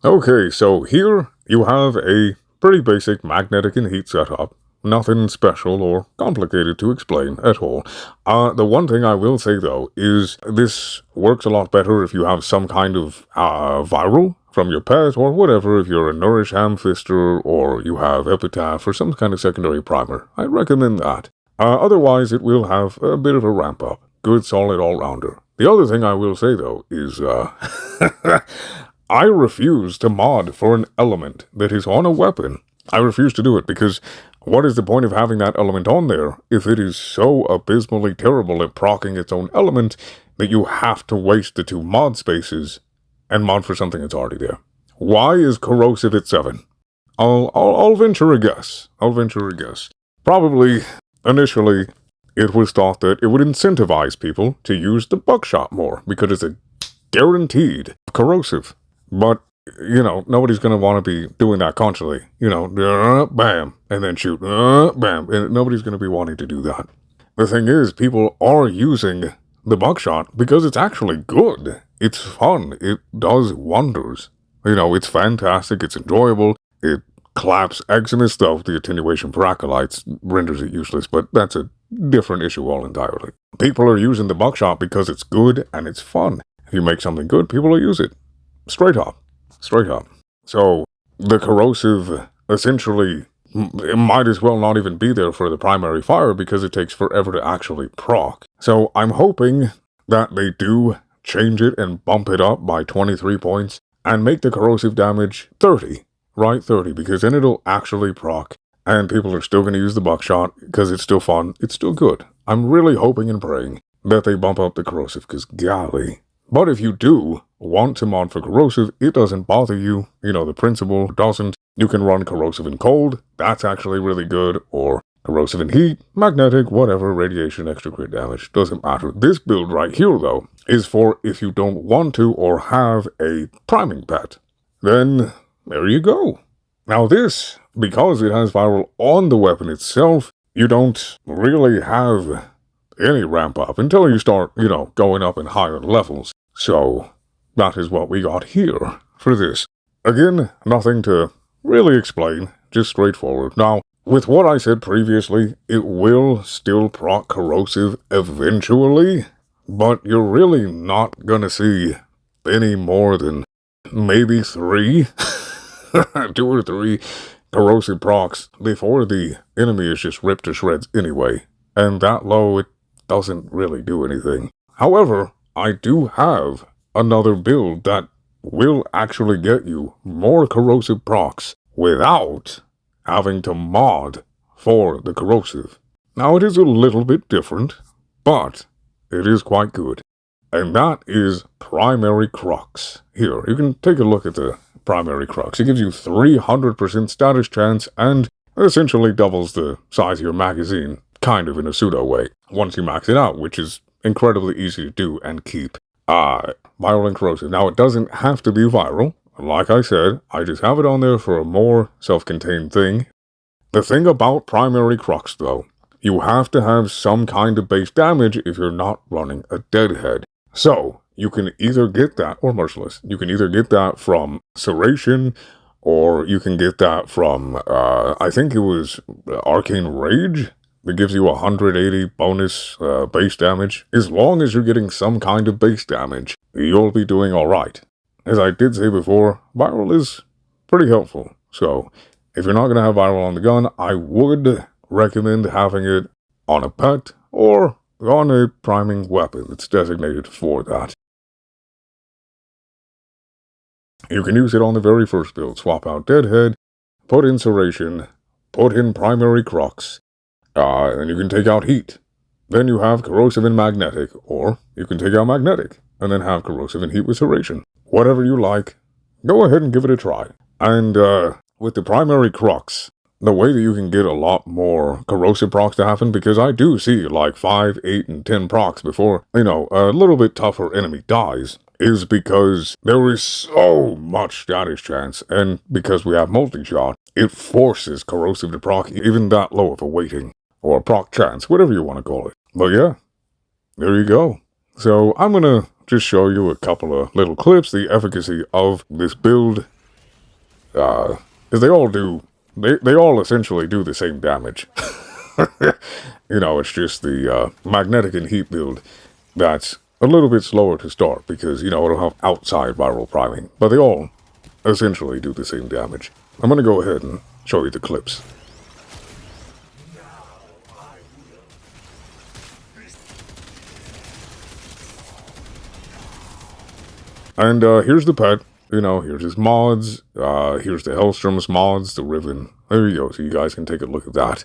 Okay, so here you have a pretty basic magnetic and heat setup. Nothing special or complicated to explain at all. The one thing I will say though is this works a lot better if you have some kind of viral from your pet or whatever, if you're a Nourish Hamfister or you have Epitaph or some kind of secondary primer. I recommend that. Otherwise, it will have a bit of a ramp up. Good solid all-rounder. The other thing I will say though is I refuse to mod for an element that is on a weapon. I refuse to do it because what is the point of having that element on there if it is so abysmally terrible at proccing its own element that you have to waste the two mod spaces and mod for something that's already there? Why is Corrosive at 7? I'll venture a guess. Probably, initially, it was thought that it would incentivize people to use the buckshot more because it's a guaranteed corrosive. But, nobody's going to want to be doing that constantly. Bam, and then shoot, bam, and nobody's going to be wanting to do that. The thing is, people are using the buckshot because it's actually good. It's fun. It does wonders. It's fantastic. It's enjoyable. It claps excellent stuff. The attenuation for acolytes renders it useless, but that's a different issue all entirely. People are using the buckshot because it's good and it's fun. If you make something good, people will use it. Straight up. So, the corrosive, essentially, it might as well not even be there for the primary fire because it takes forever to actually proc. So, I'm hoping that they do change it and bump it up by 23 points and make the corrosive damage 30, right? 30, because then it'll actually proc and people are still going to use the buckshot because it's still fun, it's still good. I'm really hoping and praying that they bump up the corrosive because golly. But if you do want to mod for corrosive, it doesn't bother you. The principle doesn't. You can run corrosive in cold. That's actually really good. Or corrosive in heat, magnetic, whatever, radiation, extra crit damage. Doesn't matter. This build right here, though, is for if you don't want to or have a priming pet. Then, there you go. Now this, because it has viral on the weapon itself, you don't really have any ramp up until you start, going up in higher levels. So, that is what we got here for this. Again, nothing to really explain, just straightforward. Now, with what I said previously, it will still proc corrosive eventually, but you're really not gonna see any more than maybe 3, 2 or 3 corrosive procs before the enemy is just ripped to shreds anyway. And that low, it doesn't really do anything. However, I do have another build that will actually get you more corrosive procs without having to mod for the corrosive. Now it is a little bit different, but it is quite good. And that is Primary Crux. Here, you can take a look at the Primary Crux. It gives you 300% status chance and essentially doubles the size of your magazine, kind of in a pseudo way, once you max it out, which is incredibly easy to do and keep. Viral and corrosive. Now, it doesn't have to be viral. Like I said, I just have it on there for a more self-contained thing. The thing about Primary Crux, though, you have to have some kind of base damage if you're not running a Deadhead. So, you can either get that, or Merciless, you can either get that from Serration, or you can get that from, I think it was Arcane Rage? That gives you 180 bonus base damage. As long as you're getting some kind of base damage, you'll be doing alright. As I did say before, viral is pretty helpful. So, if you're not going to have viral on the gun, I would recommend having it on a pet or on a priming weapon that's designated for that. You can use it on the very first build. Swap out Deadhead, put in Serration, put in Primary Crux, and you can take out Heat. Then you have Corrosive and Magnetic, or you can take out Magnetic, and then have Corrosive and Heat with Serration. Whatever you like, go ahead and give it a try. And, with the Primary Crux, the way that you can get a lot more corrosive procs to happen, because I do see like 5, 8, and 10 procs before, a little bit tougher enemy dies, is because there is so much status chance, and because we have multi-shot, it forces corrosive to proc even that low of a weighting, or proc chance, whatever you want to call it. But yeah, there you go. So I'm gonna just show you a couple of little clips, the efficacy of this build, Because they all essentially do the same damage. It's just the magnetic and heat build that's a little bit slower to start because, it'll have outside viral priming. But they all essentially do the same damage. I'm going to go ahead and show you the clips. And here's the pet. Here's his mods. Here's the Hellstrom's mods, the Riven. There you go. So you guys can take a look at that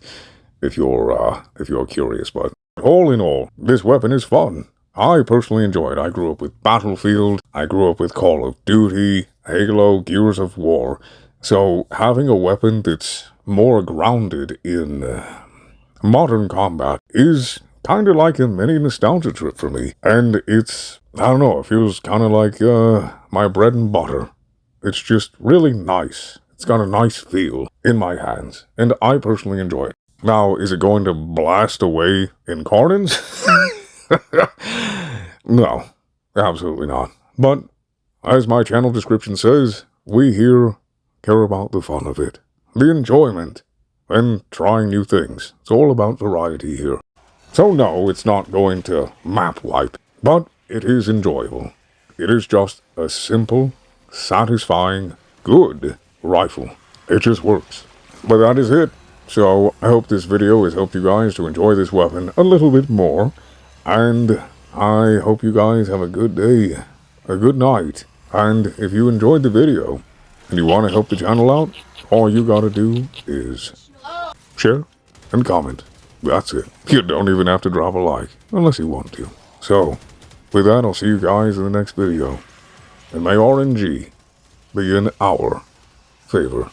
if you're curious. But all in all, this weapon is fun. I personally enjoy it. I grew up with Battlefield. I grew up with Call of Duty, Halo, Gears of War. So having a weapon that's more grounded in modern combat is kind of like a mini nostalgia trip for me. And it's, I don't know, it feels kind of like my bread and butter. It's just really nice. It's got a nice feel in my hands, and I personally enjoy it. Now, is it going to blast away in cardons? No, absolutely not. But, as my channel description says, we here care about the fun of it, the enjoyment, and trying new things. It's all about variety here. So no, it's not going to map wipe, but it is enjoyable. It is just a simple, satisfying, good rifle. It just works. But that is it. So I hope this video has helped you guys to enjoy this weapon a little bit more. And I hope you guys have a good day, a good night. And if you enjoyed the video and you want to help the channel out, all you gotta do is share and comment. That's it. You don't even have to drop a like, unless you want to. So, with that, I'll see you guys in the next video. And may RNG be in our favor.